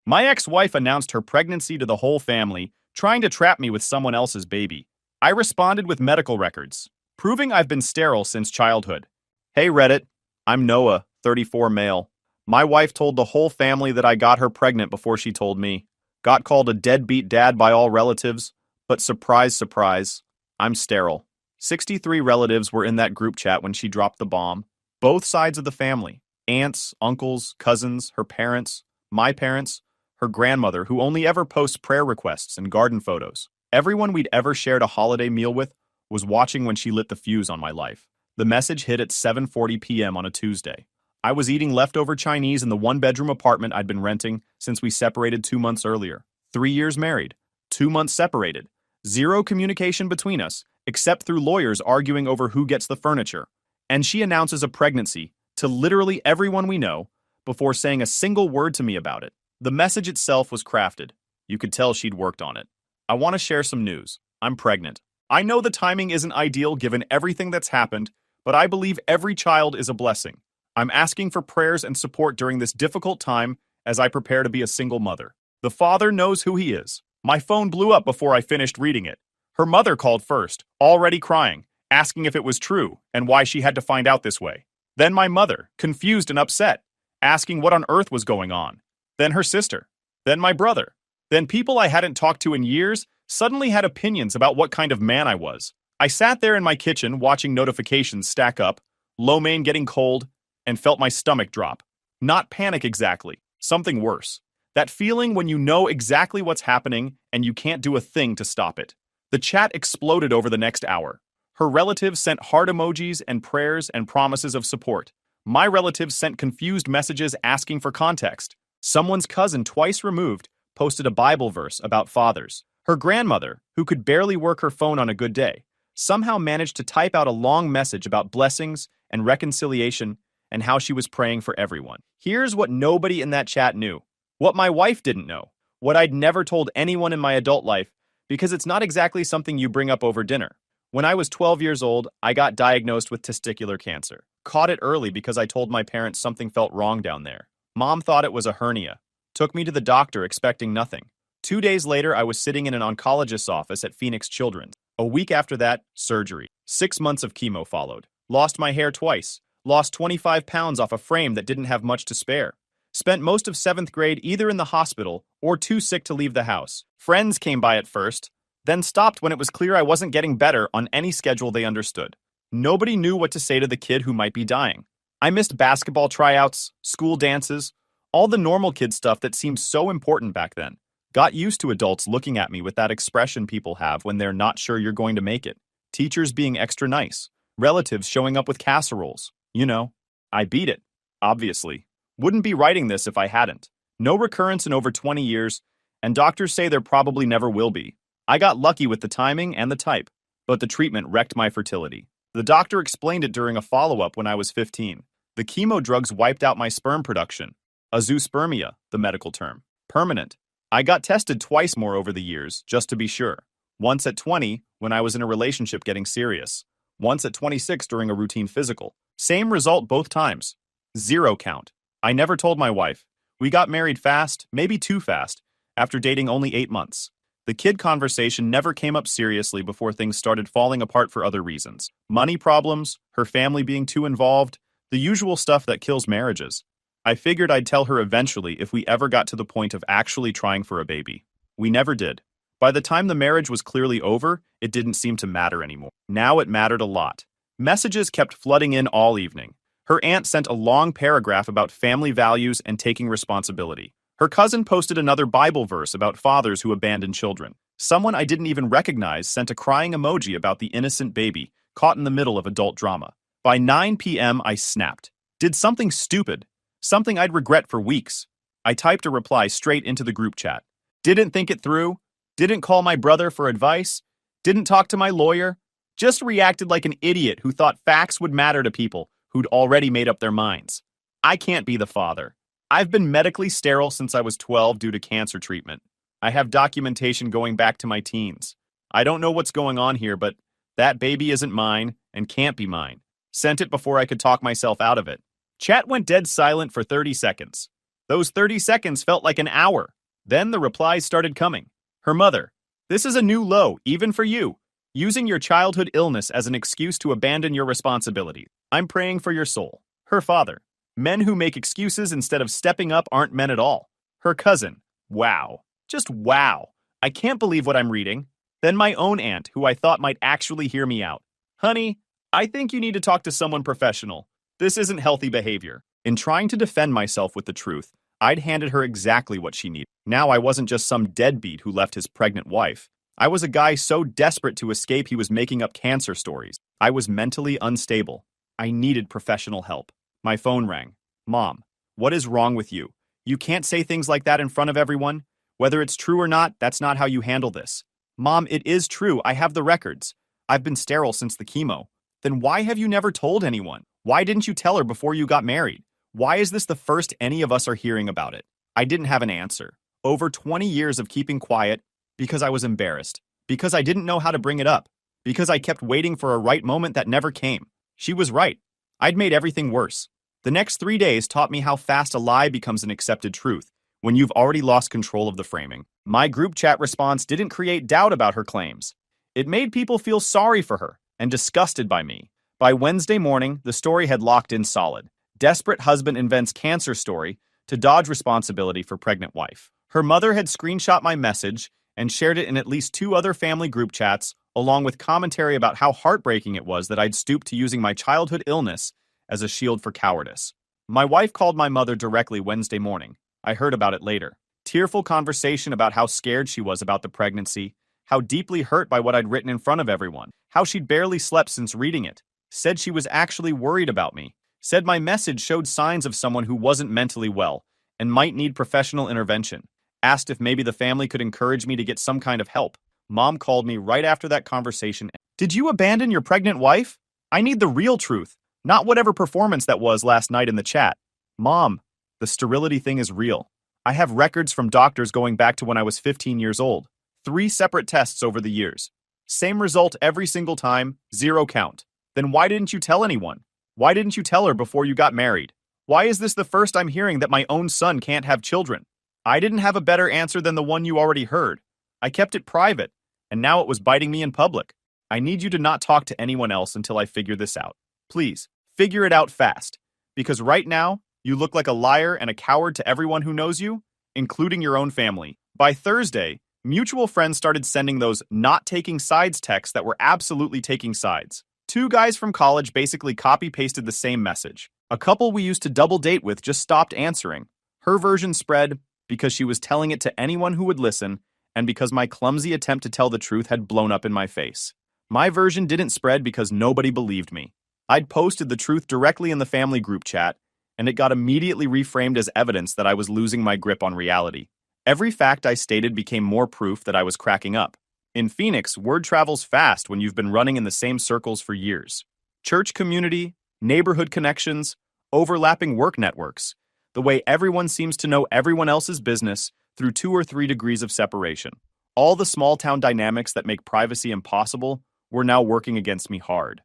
My ex-wife announced her pregnancy to the whole family, trying to trap me with someone else's baby. I responded with medical records, proving I've been sterile since childhood. Hey Reddit, I'm Noah, 34 male. My wife told the whole family that I got her pregnant before she told me. Got called a deadbeat dad by all relatives, but surprise, surprise, I'm sterile. 63 relatives were in that group chat when she dropped the bomb. Both sides of the family. Aunts, uncles, cousins, her parents, my parents, her grandmother, who only ever posts prayer requests and garden photos. Everyone we'd ever shared a holiday meal with was watching when she lit the fuse on my life. The message hit at 7:40 p.m. on a Tuesday. I was eating leftover Chinese in the one-bedroom apartment I'd been renting since we separated 2 months earlier. 3 years married, 2 months separated. Zero communication between us, except through lawyers arguing over who gets the furniture. And she announces a pregnancy to literally everyone we know before saying a single word to me about it. The message itself was crafted. You could tell she'd worked on it. I want to share some news. I'm pregnant. I know the timing isn't ideal given everything that's happened, but I believe every child is a blessing. I'm asking for prayers and support during this difficult time as I prepare to be a single mother. The father knows who he is. My phone blew up before I finished reading it. Her mother called first, already crying, asking if it was true and why she had to find out this way. Then my mother, confused and upset, asking what on earth was going on. Then her sister. Then my brother. Then people I hadn't talked to in years suddenly had opinions about what kind of man I was. I sat there in my kitchen watching notifications stack up, lo mein getting cold, and felt my stomach drop. Not panic exactly, something worse. That feeling when you know exactly what's happening and you can't do a thing to stop it. The chat exploded over the next hour. Her relatives sent heart emojis and prayers and promises of support. My relatives sent confused messages asking for context. Someone's cousin twice removed posted a Bible verse about fathers. Her grandmother, who could barely work her phone on a good day, somehow managed to type out a long message about blessings and reconciliation and how she was praying for everyone. Here's what nobody in that chat knew. What my wife didn't know. What I'd never told anyone in my adult life, because it's not exactly something you bring up over dinner. When I was 12 years old, I got diagnosed with testicular cancer. Caught it early because I told my parents something felt wrong down there. Mom thought it was a hernia. Took me to the doctor expecting nothing. 2 days later, I was sitting in an oncologist's office at Phoenix Children's. A week after that, surgery. 6 months of chemo followed. Lost my hair twice. Lost 25 pounds off a frame that didn't have much to spare. Spent most of 7th grade either in the hospital or too sick to leave the house. Friends came by at first, then stopped when it was clear I wasn't getting better on any schedule they understood. Nobody knew what to say to the kid who might be dying. I missed basketball tryouts, school dances, all the normal kid stuff that seemed so important back then. Got used to adults looking at me with that expression people have when they're not sure you're going to make it. Teachers being extra nice. Relatives showing up with casseroles. You know, I beat it, obviously. Wouldn't be writing this if I hadn't. No recurrence in over 20 years, and doctors say there probably never will be. I got lucky with the timing and the type, but the treatment wrecked my fertility. The doctor explained it during a follow-up when I was 15. The chemo drugs wiped out my sperm production. Azoospermia, the medical term. Permanent. I got tested twice more over the years, just to be sure. Once at 20, when I was in a relationship getting serious. Once at 26 during a routine physical. Same result both times. 0 count. I never told my wife. We got married fast, maybe too fast, after dating only 8 months. The kid conversation never came up seriously before things started falling apart for other reasons. Money problems, her family being too involved, the usual stuff that kills marriages. I figured I'd tell her eventually if we ever got to the point of actually trying for a baby. We never did. By the time the marriage was clearly over, it didn't seem to matter anymore. Now it mattered a lot. Messages kept flooding in all evening. Her aunt sent a long paragraph about family values and taking responsibility. Her cousin posted another Bible verse about fathers who abandon children. Someone I didn't even recognize sent a crying emoji about the innocent baby caught in the middle of adult drama. By 9 p.m., I snapped. Did something stupid. Something I'd regret for weeks. I typed a reply straight into the group chat. Didn't think it through. Didn't call my brother for advice. Didn't talk to my lawyer. Just reacted like an idiot who thought facts would matter to people who'd already made up their minds. I can't be the father. I've been medically sterile since I was 12 due to cancer treatment. I have documentation going back to my teens. I don't know what's going on here, but that baby isn't mine and can't be mine. Sent it before I could talk myself out of it. Chat went dead silent for 30 seconds. Those 30 seconds felt like an hour. Then the replies started coming. Her mother, this is a new low, even for you. Using your childhood illness as an excuse to abandon your responsibility. I'm praying for your soul. Her father, men who make excuses instead of stepping up aren't men at all. Her cousin, wow. Just wow. I can't believe what I'm reading. Then my own aunt, who I thought might actually hear me out. Honey, I think you need to talk to someone professional. This isn't healthy behavior. In trying to defend myself with the truth, I'd handed her exactly what she needed. Now I wasn't just some deadbeat who left his pregnant wife. I was a guy so desperate to escape he was making up cancer stories. I was mentally unstable. I needed professional help. My phone rang. Mom, what is wrong with you? You can't say things like that in front of everyone. Whether it's true or not, that's not how you handle this. Mom, it is true. I have the records. I've been sterile since the chemo. Then why have you never told anyone? Why didn't you tell her before you got married? Why is this the first any of us are hearing about it? I didn't have an answer. Over 20 years of keeping quiet because I was embarrassed, because I didn't know how to bring it up, because I kept waiting for a right moment that never came. She was right. I'd made everything worse. The next 3 days taught me how fast a lie becomes an accepted truth when you've already lost control of the framing. My group chat response didn't create doubt about her claims. It made people feel sorry for her and disgusted by me. By Wednesday morning, the story had locked in solid. Desperate husband invents cancer story to dodge responsibility for pregnant wife. Her mother had screenshot my message and shared it in at least 2 other family group chats, along with commentary about how heartbreaking it was that I'd stooped to using my childhood illness as a shield for cowardice. My wife called my mother directly Wednesday morning. I heard about it later. Tearful conversation about how scared she was about the pregnancy, how deeply hurt by what I'd written in front of everyone, how she'd barely slept since reading it, said she was actually worried about me, said my message showed signs of someone who wasn't mentally well and might need professional intervention, asked if maybe the family could encourage me to get some kind of help. Mom called me right after that conversation. Did you abandon your pregnant wife? I need the real truth, not whatever performance that was last night in the chat. Mom, the sterility thing is real. I have records from doctors going back to when I was 15 years old. 3 separate tests over the years. Same result every single time, 0 count. Then why didn't you tell anyone? Why didn't you tell her before you got married? Why is this the first I'm hearing that my own son can't have children? I didn't have a better answer than the one you already heard. I kept it private, and now it was biting me in public. I need you to not talk to anyone else until I figure this out. Please, figure it out fast. Because right now, you look like a liar and a coward to everyone who knows you, including your own family. By Thursday, mutual friends started sending those not taking sides texts that were absolutely taking sides. 2 guys from college basically copy-pasted the same message. A couple we used to double date with just stopped answering. Her version spread because she was telling it to anyone who would listen, and because my clumsy attempt to tell the truth had blown up in my face. My version didn't spread because nobody believed me. I'd posted the truth directly in the family group chat, and it got immediately reframed as evidence that I was losing my grip on reality. Every fact I stated became more proof that I was cracking up. In Phoenix, word travels fast when you've been running in the same circles for years. Church community, neighborhood connections, overlapping work networks. The way everyone seems to know everyone else's business through 2 or 3 degrees of separation. All the small-town dynamics that make privacy impossible were now working against me hard.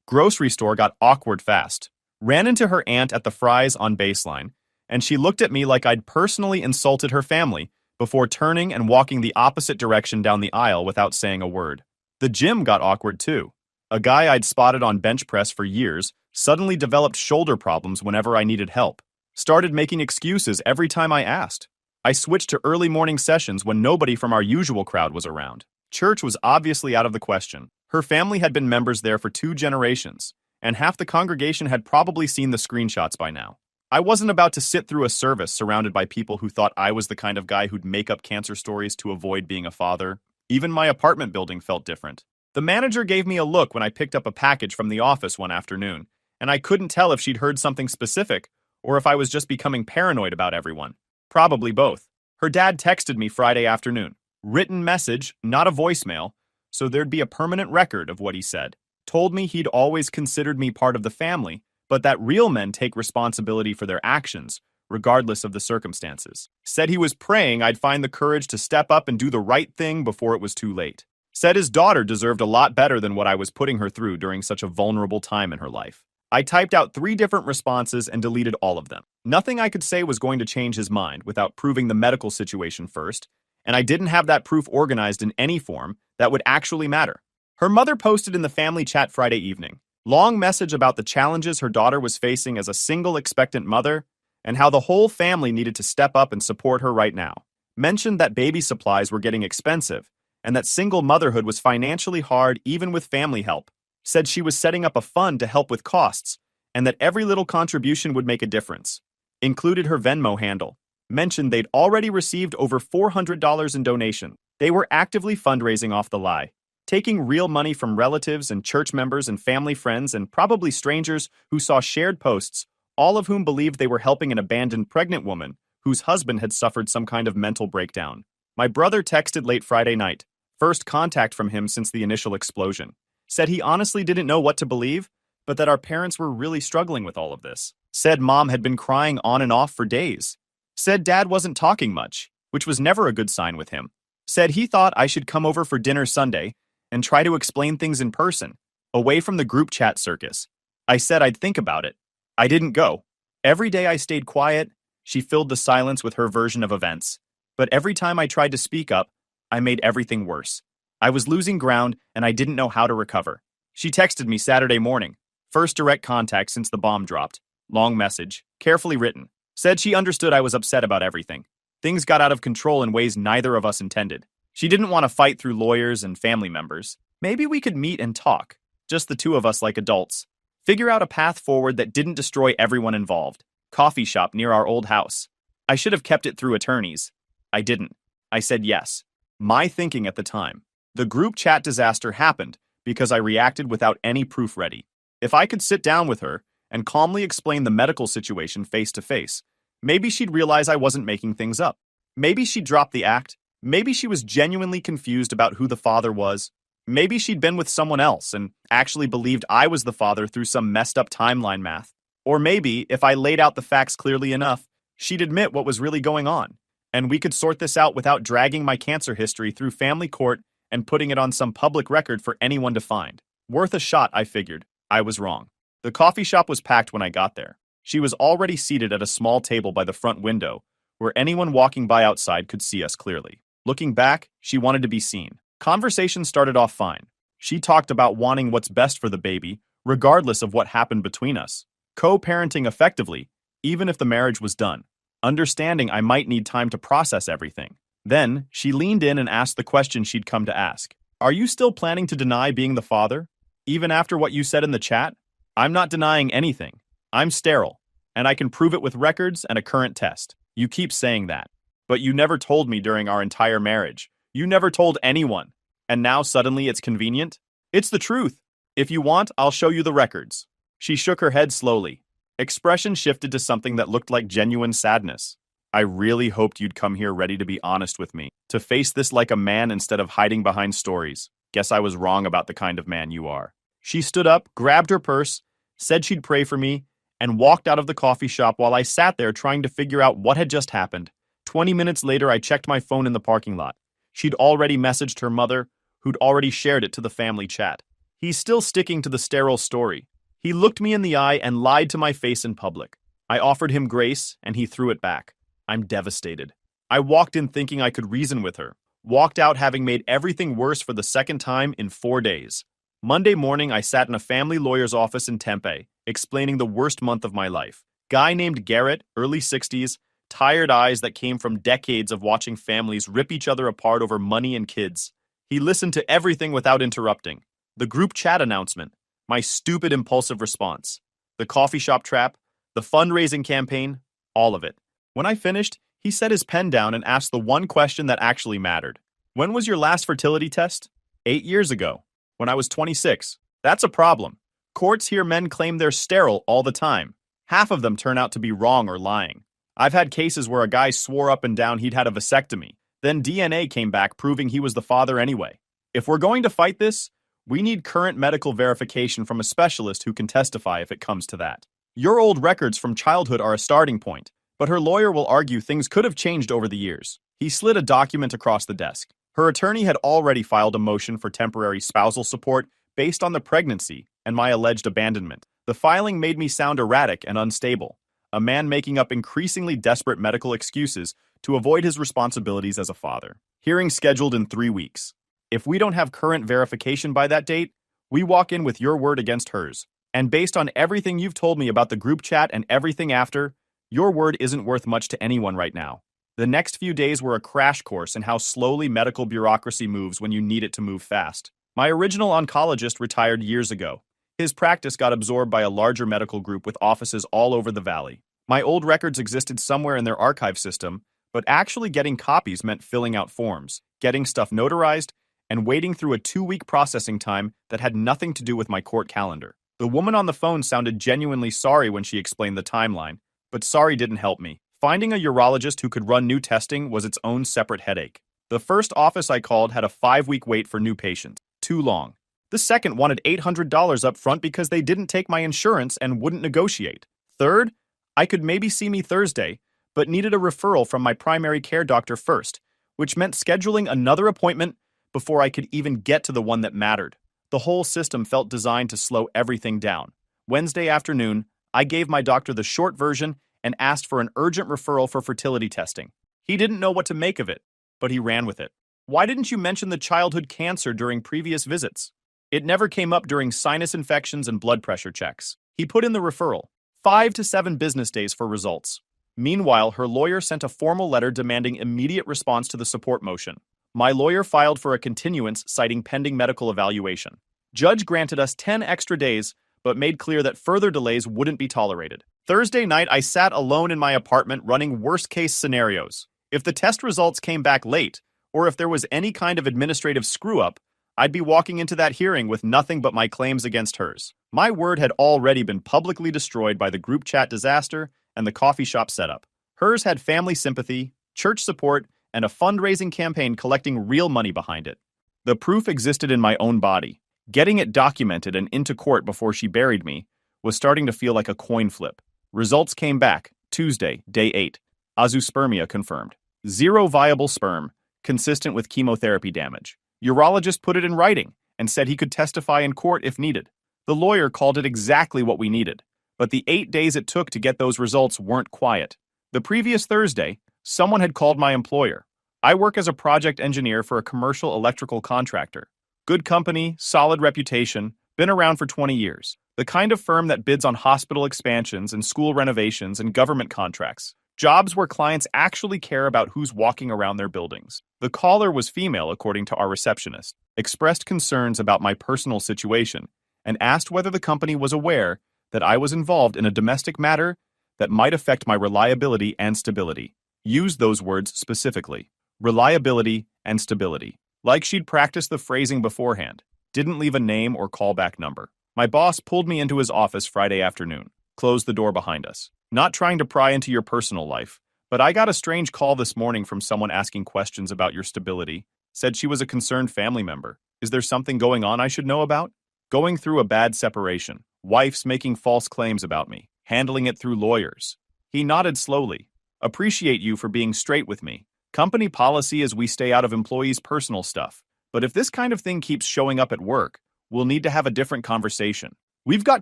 Grocery store got awkward fast. Ran into her aunt at the Fry's on Baseline, and she looked at me like I'd personally insulted her family before turning and walking the opposite direction down the aisle without saying a word. The gym got awkward too. A guy I'd spotted on bench press for years suddenly developed shoulder problems whenever I needed help. Started making excuses every time I asked. I switched to early morning sessions when nobody from our usual crowd was around. Church was obviously out of the question. Her family had been members there for 2 generations, and half the congregation had probably seen the screenshots by now. I wasn't about to sit through a service surrounded by people who thought I was the kind of guy who'd make up cancer stories to avoid being a father. Even my apartment building felt different. The manager gave me a look when I picked up a package from the office one afternoon, and I couldn't tell if she'd heard something specific or if I was just becoming paranoid about everyone. Probably both. Her dad texted me Friday afternoon. Written message, not a voicemail, so there'd be a permanent record of what he said. Told me he'd always considered me part of the family, but that real men take responsibility for their actions, regardless of the circumstances. Said he was praying I'd find the courage to step up and do the right thing before it was too late. Said his daughter deserved a lot better than what I was putting her through during such a vulnerable time in her life. I typed out 3 different responses and deleted all of them. Nothing I could say was going to change his mind without proving the medical situation first, and I didn't have that proof organized in any form that would actually matter. Her mother posted in the family chat Friday evening. Long message about the challenges her daughter was facing as a single expectant mother and how the whole family needed to step up and support her right now. Mentioned that baby supplies were getting expensive and that single motherhood was financially hard even with family help. Said she was setting up a fund to help with costs and that every little contribution would make a difference. Included her Venmo handle. Mentioned they'd already received over $400 in donation. They were actively fundraising off the lie, taking real money from relatives and church members and family friends and probably strangers who saw shared posts, all of whom believed they were helping an abandoned pregnant woman whose husband had suffered some kind of mental breakdown. My brother texted late Friday night, first contact from him since the initial explosion. Said he honestly didn't know what to believe, but that our parents were really struggling with all of this. Said mom had been crying on and off for days. Said dad wasn't talking much, which was never a good sign with him. Said he thought I should come over for dinner Sunday and try to explain things in person, away from the group chat circus. I said I'd think about it. I didn't go. Every day I stayed quiet. She filled the silence with her version of events. But every time I tried to speak up, I made everything worse. I was losing ground and I didn't know how to recover. She texted me Saturday morning. First direct contact since the bomb dropped. Long message, carefully written. Said she understood I was upset about everything. Things got out of control in ways neither of us intended. She didn't want to fight through lawyers and family members. Maybe we could meet and talk, just the two of us like adults. Figure out a path forward that didn't destroy everyone involved. Coffee shop near our old house. I should have kept it through attorneys. I didn't. I said yes. My thinking at the time. The group chat disaster happened because I reacted without any proof ready. If I could sit down with her and calmly explain the medical situation face to face, maybe she'd realize I wasn't making things up. Maybe she'd drop the act. Maybe she was genuinely confused about who the father was. Maybe she'd been with someone else and actually believed I was the father through some messed up timeline math. Or maybe, if I laid out the facts clearly enough, she'd admit what was really going on, and we could sort this out without dragging my cancer history through family court and putting it on some public record for anyone to find. Worth a shot, I figured. I was wrong. The coffee shop was packed when I got there. She was already seated at a small table by the front window, where anyone walking by outside could see us clearly. Looking back, she wanted to be seen. Conversation started off fine. She talked about wanting what's best for the baby, regardless of what happened between us. Co-parenting effectively, even if the marriage was done. Understanding I might need time to process everything. Then, she leaned in and asked the question she'd come to ask. Are you still planning to deny being the father? Even after what you said in the chat? I'm not denying anything. I'm sterile, and I can prove it with records and a current test. You keep saying that. But you never told me during our entire marriage. You never told anyone. And now suddenly it's convenient? It's the truth. If you want, I'll show you the records. She shook her head slowly. Expression shifted to something that looked like genuine sadness. I really hoped you'd come here ready to be honest with me, to face this like a man instead of hiding behind stories. Guess I was wrong about the kind of man you are. She stood up, grabbed her purse, said she'd pray for me, and walked out of the coffee shop while I sat there trying to figure out what had just happened. 20 minutes later, I checked my phone in the parking lot. She'd already messaged her mother, who'd already shared it to the family chat. He's still sticking to the sterile story. He looked me in the eye and lied to my face in public. I offered him grace, and he threw it back. I'm devastated. I walked in thinking I could reason with her. Walked out having made everything worse for the second time in 4 days. Monday morning, I sat in a family lawyer's office in Tempe, explaining the worst month of my life. Guy named Garrett, early 60s, tired eyes that came from decades of watching families rip each other apart over money and kids. He listened to everything without interrupting. The group chat announcement, my stupid impulsive response, the coffee shop trap, the fundraising campaign, all of it. When I finished, he set his pen down and asked the one question that actually mattered. When was your last fertility test? 8 years ago, when I was 26. That's a problem. Courts hear men claim they're sterile all the time. Half of them turn out to be wrong or lying. I've had cases where a guy swore up and down he'd had a vasectomy. Then DNA came back proving he was the father anyway. If we're going to fight this, we need current medical verification from a specialist who can testify if it comes to that. Your old records from childhood are a starting point, but her lawyer will argue things could have changed over the years. He slid a document across the desk. Her attorney had already filed a motion for temporary spousal support based on the pregnancy and my alleged abandonment. The filing made me sound erratic and unstable, a man making up increasingly desperate medical excuses to avoid his responsibilities as a father. Hearing scheduled in 3 weeks. If we don't have current verification by that date, we walk in with your word against hers. And based on everything you've told me about the group chat and everything after, your word isn't worth much to anyone right now. The next few days were a crash course in how slowly medical bureaucracy moves when you need it to move fast. My original oncologist retired years ago. His practice got absorbed by a larger medical group with offices all over the valley. My old records existed somewhere in their archive system, but actually getting copies meant filling out forms, getting stuff notarized, and waiting through a 2-week processing time that had nothing to do with my court calendar. The woman on the phone sounded genuinely sorry when she explained the timeline, but sorry didn't help me. Finding a urologist who could run new testing was its own separate headache. The first office I called had a 5-week wait for new patients. Too long. The second wanted $800 up front because they didn't take my insurance and wouldn't negotiate. Third, I could maybe see me Thursday, but needed a referral from my primary care doctor first, which meant scheduling another appointment before I could even get to the one that mattered. The whole system felt designed to slow everything down. Wednesday afternoon, I gave my doctor the short version and asked for an urgent referral for fertility testing. He didn't know what to make of it, but he ran with it. Why didn't you mention the childhood cancer during previous visits? It never came up during sinus infections and blood pressure checks. He put in the referral. 5 to 7 business days for results. Meanwhile, her lawyer sent a formal letter demanding immediate response to the support motion. My lawyer filed for a continuance citing pending medical evaluation. Judge granted us 10 extra days, but made clear that further delays wouldn't be tolerated. Thursday night, I sat alone in my apartment running worst-case scenarios. If the test results came back late, or if there was any kind of administrative screw-up, I'd be walking into that hearing with nothing but my claims against hers. My word had already been publicly destroyed by the group chat disaster and the coffee shop setup. Hers had family sympathy, church support, and a fundraising campaign collecting real money behind it. The proof existed in my own body. Getting it documented and into court before she buried me was starting to feel like a coin flip. Results came back, Tuesday, day 8. Azoospermia confirmed. 0 viable sperm, consistent with chemotherapy damage. Urologist put it in writing and said he could testify in court if needed. The lawyer called it exactly what we needed, but the 8 days it took to get those results weren't quiet. The previous Thursday, someone had called my employer. I work as a project engineer for a commercial electrical contractor. Good company, solid reputation, been around for 20 years. The kind of firm that bids on hospital expansions and school renovations and government contracts. Jobs where clients actually care about who's walking around their buildings. The caller was female, according to our receptionist, expressed concerns about my personal situation, and asked whether the company was aware that I was involved in a domestic matter that might affect my reliability and stability. Used those words specifically. Reliability and stability. Like she'd practiced the phrasing beforehand. Didn't leave a name or callback number. My boss pulled me into his office Friday afternoon, closed the door behind us. Not trying to pry into your personal life, but I got a strange call this morning from someone asking questions about your stability. Said she was a concerned family member. Is there something going on I should know about? Going through a bad separation. Wife's making false claims about me. Handling it through lawyers. He nodded slowly. Appreciate you for being straight with me. Company policy is we stay out of employees' personal stuff. But if this kind of thing keeps showing up at work, we'll need to have a different conversation. We've got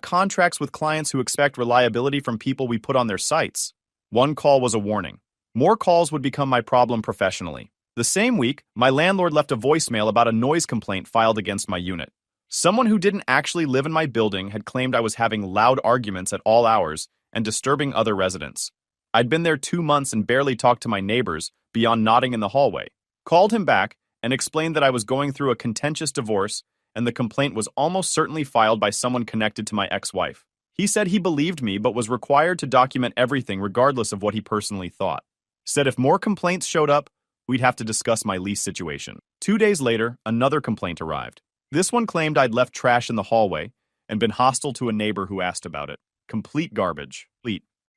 contracts with clients who expect reliability from people we put on their sites. One call was a warning. More calls would become my problem professionally. The same week, my landlord left a voicemail about a noise complaint filed against my unit. Someone who didn't actually live in my building had claimed I was having loud arguments at all hours and disturbing other residents. I'd been there 2 months and barely talked to my neighbors beyond nodding in the hallway. Called him back and explained that I was going through a contentious divorce and the complaint was almost certainly filed by someone connected to my ex-wife. He said he believed me but was required to document everything regardless of what he personally thought. Said if more complaints showed up, we'd have to discuss my lease situation. 2 days later, another complaint arrived. This one claimed I'd left trash in the hallway and been hostile to a neighbor who asked about it. Complete garbage.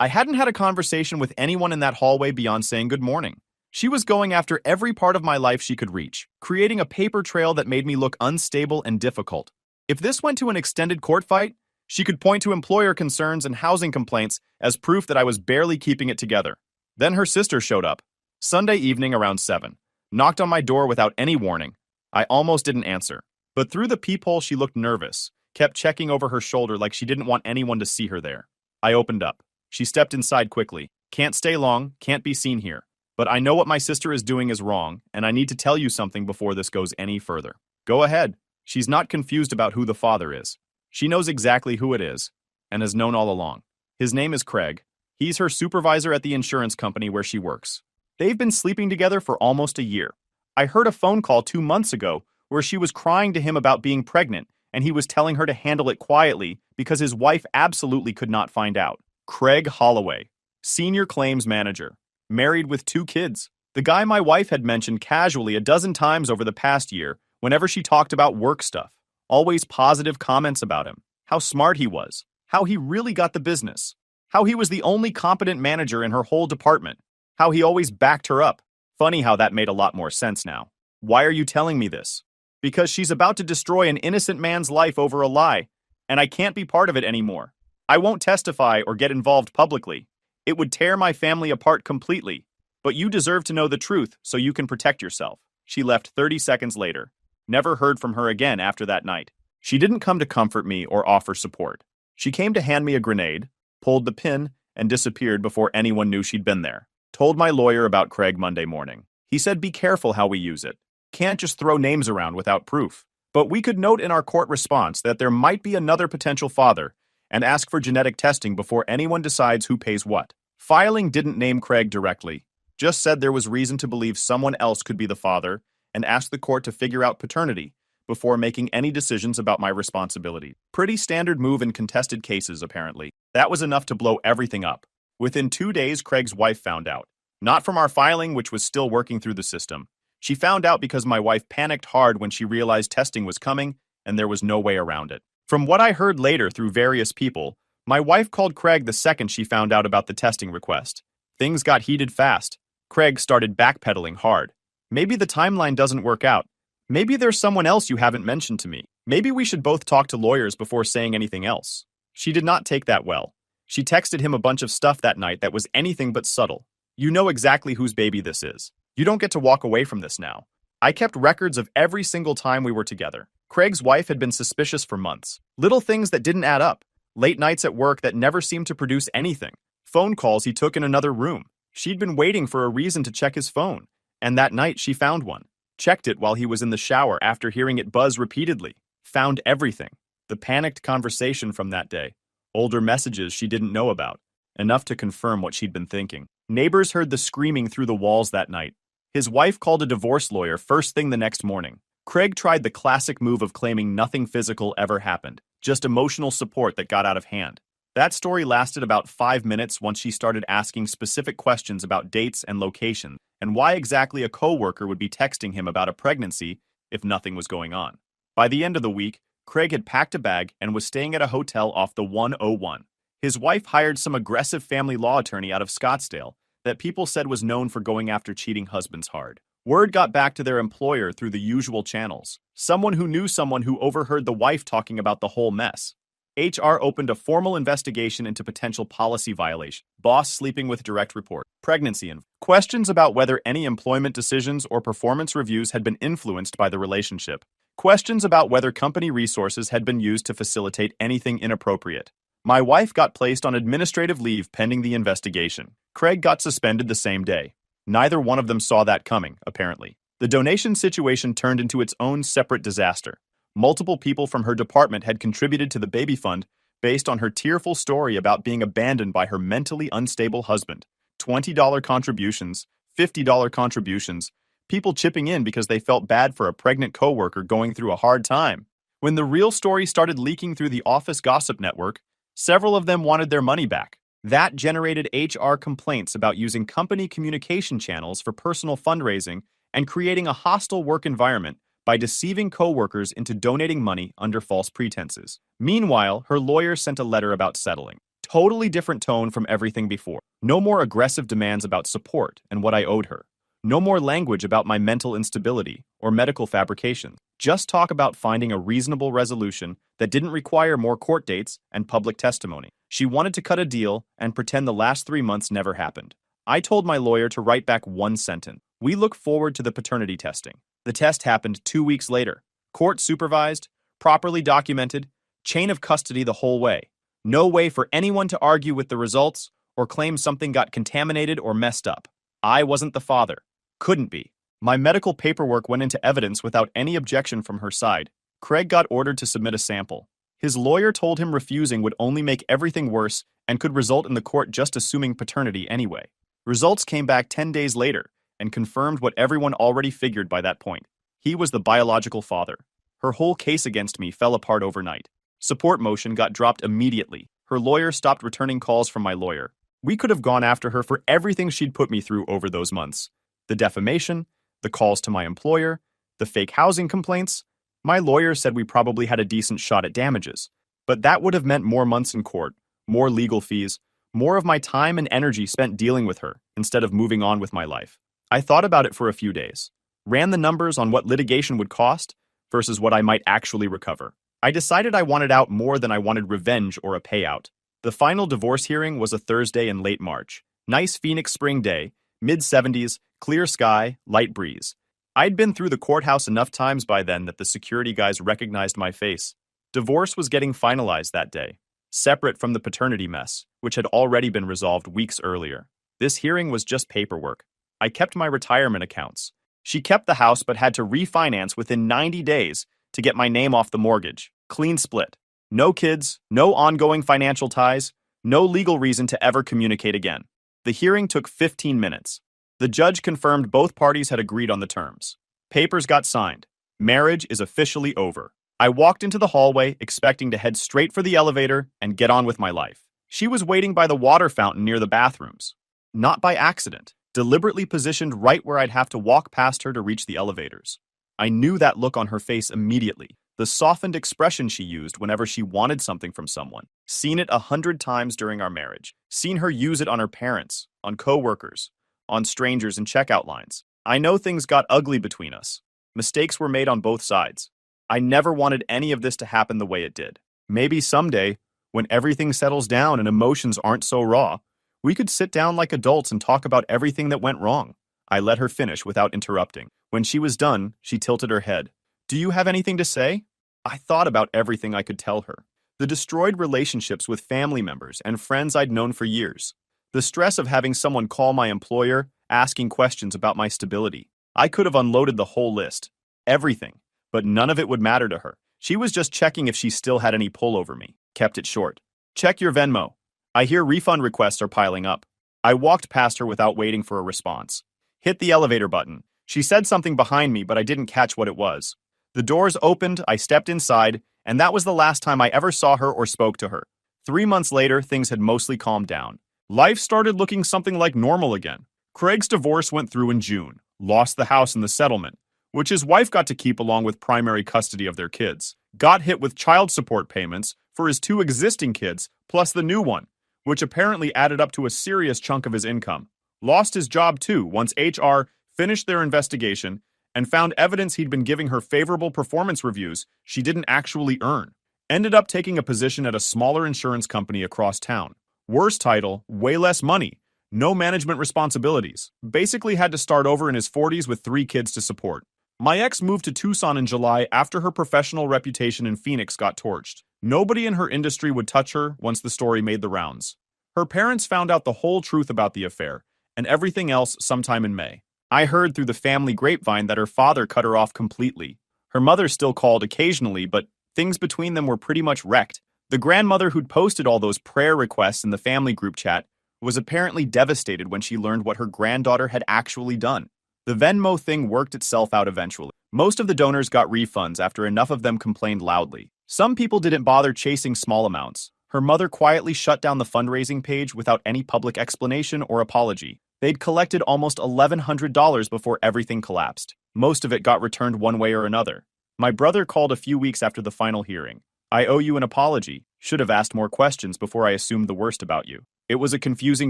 I hadn't had a conversation with anyone in that hallway beyond saying good morning. She was going after every part of my life she could reach, creating a paper trail that made me look unstable and difficult. If this went to an extended court fight, she could point to employer concerns and housing complaints as proof that I was barely keeping it together. Then her sister showed up. Sunday evening around 7. Knocked on my door without any warning. I almost didn't answer. But through the peephole she looked nervous, kept checking over her shoulder like she didn't want anyone to see her there. I opened up. She stepped inside quickly. Can't stay long, can't be seen here. But I know what my sister is doing is wrong, and I need to tell you something before this goes any further. Go ahead. She's not confused about who the father is. She knows exactly who it is, and has known all along. His name is Craig. He's her supervisor at the insurance company where she works. They've been sleeping together for almost a year. I heard a phone call 2 months ago where she was crying to him about being pregnant, and he was telling her to handle it quietly because his wife absolutely could not find out. Craig Holloway, senior claims manager, married with 2 kids. The guy my wife had mentioned casually a dozen times over the past year whenever she talked about work stuff. Always positive comments about him, how smart he was, how he really got the business, how he was the only competent manager in her whole department, how he always backed her up. Funny how that made a lot more sense now. Why are you telling me this? Because she's about to destroy an innocent man's life over a lie, and I can't be part of it anymore. I won't testify or get involved publicly. It would tear my family apart completely. But you deserve to know the truth so you can protect yourself. She left 30 seconds later. Never heard from her again after that night. She didn't come to comfort me or offer support. She came to hand me a grenade, pulled the pin, and disappeared before anyone knew she'd been there. Told my lawyer about Craig Monday morning. He said be careful how we use it. Can't just throw names around without proof. But we could note in our court response that there might be another potential father and ask for genetic testing before anyone decides who pays what. Filing didn't name Craig directly, just said there was reason to believe someone else could be the father and asked the court to figure out paternity before making any decisions about my responsibility. Pretty standard move in contested cases, apparently. That was enough to blow everything up. Within 2 days, Craig's wife found out. Not from our filing, which was still working through the system. She found out because my wife panicked hard when she realized testing was coming and there was no way around it. From what I heard later through various people, my wife called Craig the second she found out about the testing request. Things got heated fast. Craig started backpedaling hard. Maybe the timeline doesn't work out. Maybe there's someone else you haven't mentioned to me. Maybe we should both talk to lawyers before saying anything else. She did not take that well. She texted him a bunch of stuff that night that was anything but subtle. You know exactly whose baby this is. You don't get to walk away from this now. I kept records of every single time we were together. Craig's wife had been suspicious for months. Little things that didn't add up. Late nights at work that never seemed to produce anything. Phone calls he took in another room. She'd been waiting for a reason to check his phone. And that night she found one. Checked it while he was in the shower after hearing it buzz repeatedly. Found everything. The panicked conversation from that day. Older messages she didn't know about. Enough to confirm what she'd been thinking. Neighbors heard the screaming through the walls that night. His wife called a divorce lawyer first thing the next morning. Craig tried the classic move of claiming nothing physical ever happened. Just emotional support that got out of hand. That story lasted about 5 minutes once she started asking specific questions about dates and location, and why exactly a coworker would be texting him about a pregnancy if nothing was going on. By the end of the week, Craig had packed a bag and was staying at a hotel off the 101. His wife hired some aggressive family law attorney out of Scottsdale that people said was known for going after cheating husbands hard. Word got back to their employer through the usual channels. Someone who knew someone who overheard the wife talking about the whole mess. HR opened a formal investigation into potential policy violation. Boss sleeping with direct report. Pregnancy and questions about whether any employment decisions or performance reviews had been influenced by the relationship. Questions about whether company resources had been used to facilitate anything inappropriate. My wife got placed on administrative leave pending the investigation. Craig got suspended the same day. Neither one of them saw that coming, apparently. The donation situation turned into its own separate disaster. Multiple people from her department had contributed to the baby fund based on her tearful story about being abandoned by her mentally unstable husband. $20 contributions, $50 contributions, people chipping in because they felt bad for a pregnant coworker going through a hard time. When the real story started leaking through the office gossip network, several of them wanted their money back. That generated HR complaints about using company communication channels for personal fundraising and creating a hostile work environment by deceiving coworkers into donating money under false pretenses. Meanwhile, her lawyer sent a letter about settling. Totally different tone from everything before. No more aggressive demands about support and what I owed her. No more language about my mental instability or medical fabrications. Just talk about finding a reasonable resolution that didn't require more court dates and public testimony. She wanted to cut a deal and pretend the last 3 months never happened. I told my lawyer to write back one sentence. We look forward to the paternity testing. The test happened 2 weeks later. Court supervised, properly documented, Chain of custody the whole way. No way for anyone to argue with the results or claim something got contaminated or messed up. I wasn't the father. Couldn't be. My medical paperwork went into evidence without any objection from her side. Craig got ordered to submit a sample. His lawyer told him refusing would only make everything worse and could result in the court just assuming paternity anyway. Results came back 10 days later and confirmed what everyone already figured by that point. He was the biological father. Her whole case against me fell apart overnight. Support motion got dropped immediately. Her lawyer stopped returning calls from my lawyer. We could have gone after her for everything she'd put me through over those months. The defamation, the calls to my employer, the fake housing complaints. My lawyer said we probably had a decent shot at damages. But that would have meant more months in court, more legal fees, more of my time and energy spent dealing with her instead of moving on with my life. I thought about it for a few days, ran the numbers on what litigation would cost versus what I might actually recover. I decided I wanted out more than I wanted revenge or a payout. The final divorce hearing was a Thursday in late March. Nice Phoenix spring day, mid-70s, clear sky, light breeze. I'd been through the courthouse enough times by then that the security guys recognized my face. Divorce was getting finalized that day, separate from the paternity mess, which had already been resolved weeks earlier. This hearing was just paperwork. I kept my retirement accounts. She kept the house but had to refinance within 90 days to get my name off the mortgage. Clean split. No kids, no ongoing financial ties, no legal reason to ever communicate again. The hearing took 15 minutes. The judge confirmed both parties had agreed on the terms. Papers got signed. Marriage is officially over. I walked into the hallway expecting to head straight for the elevator and get on with my life. She was waiting by the water fountain near the bathrooms. Not by accident, deliberately positioned right where I'd have to walk past her to reach the elevators. I knew that look on her face immediately, the softened expression she used whenever she wanted something from someone. Seen it 100 times during our marriage. Seen her use it on her parents, on co-workers, on strangers in checkout lines. I know things got ugly between us. Mistakes were made on both sides. I never wanted any of this to happen the way it did. Maybe someday, when everything settles down and emotions aren't so raw, we could sit down like adults and talk about everything that went wrong. I let her finish without interrupting. When she was done, she tilted her head. Do you have anything to say? I thought about everything I could tell her. The destroyed relationships with family members and friends I'd known for years. The stress of having someone call my employer, asking questions about my stability. I could have unloaded the whole list. Everything. But none of it would matter to her. She was just checking if she still had any pull over me. Kept it short. Check your Venmo. I hear refund requests are piling up. I walked past her without waiting for a response. Hit the elevator button. She said something behind me, but I didn't catch what it was. The doors opened, I stepped inside, and that was the last time I ever saw her or spoke to her. 3 months later, things had mostly calmed down. Life started looking something like normal again. Craig's divorce went through in June. Lost the house in the settlement, which his wife got to keep along with primary custody of their kids. Got hit with child support payments for his 2 existing kids, plus the new one, which apparently added up to a serious chunk of his income. Lost his job too once HR finished their investigation and found evidence he'd been giving her favorable performance reviews she didn't actually earn. Ended up taking a position at a smaller insurance company across town. Worse title, way less money, no management responsibilities. Basically had to start over in his 40s with 3 kids to support. My ex moved to Tucson in July after her professional reputation in Phoenix got torched. Nobody in her industry would touch her once the story made the rounds. Her parents found out the whole truth about the affair, and everything else sometime in May. I heard through the family grapevine that her father cut her off completely. Her mother still called occasionally, but things between them were pretty much wrecked. The grandmother who'd posted all those prayer requests in the family group chat was apparently devastated when she learned what her granddaughter had actually done. The Venmo thing worked itself out eventually. Most of the donors got refunds after enough of them complained loudly. Some people didn't bother chasing small amounts. Her mother quietly shut down the fundraising page without any public explanation or apology. They'd collected almost $1,100 before everything collapsed. Most of it got returned one way or another. My brother called a few weeks after the final hearing. I owe you an apology. Should have asked more questions before I assumed the worst about you. It was a confusing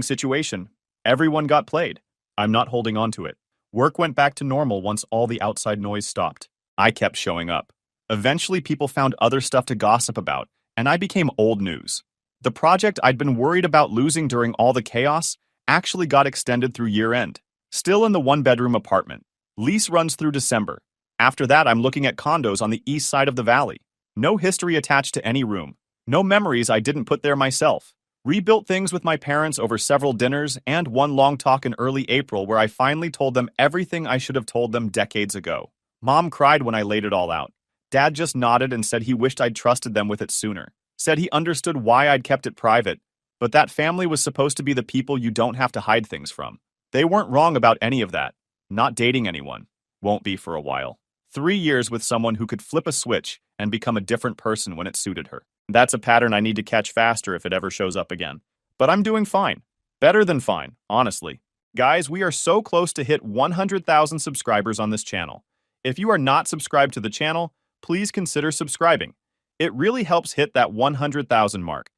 situation. Everyone got played. I'm not holding on to it. Work went back to normal once all the outside noise stopped. I kept showing up. Eventually, people found other stuff to gossip about, and I became old news. The project I'd been worried about losing during all the chaos actually got extended through year-end. Still in the 1-bedroom apartment. Lease runs through December. After that, I'm looking at condos on the east side of the valley. No history attached to any room. No memories I didn't put there myself. Rebuilt things with my parents over several dinners and one long talk in early April where I finally told them everything I should have told them decades ago. Mom cried when I laid it all out. Dad just nodded and said he wished I'd trusted them with it sooner. Said he understood why I'd kept it private, but that family was supposed to be the people you don't have to hide things from. They weren't wrong about any of that. Not dating anyone. Won't be for a while. 3 years with someone who could flip a switch and become a different person when it suited her. That's a pattern I need to catch faster if it ever shows up again. But I'm doing fine. Better than fine, honestly. Guys, we are so close to hit 100,000 subscribers on this channel. If you are not subscribed to the channel, please consider subscribing. It really helps hit that 100,000 mark.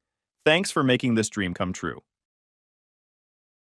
Thanks for making this dream come true.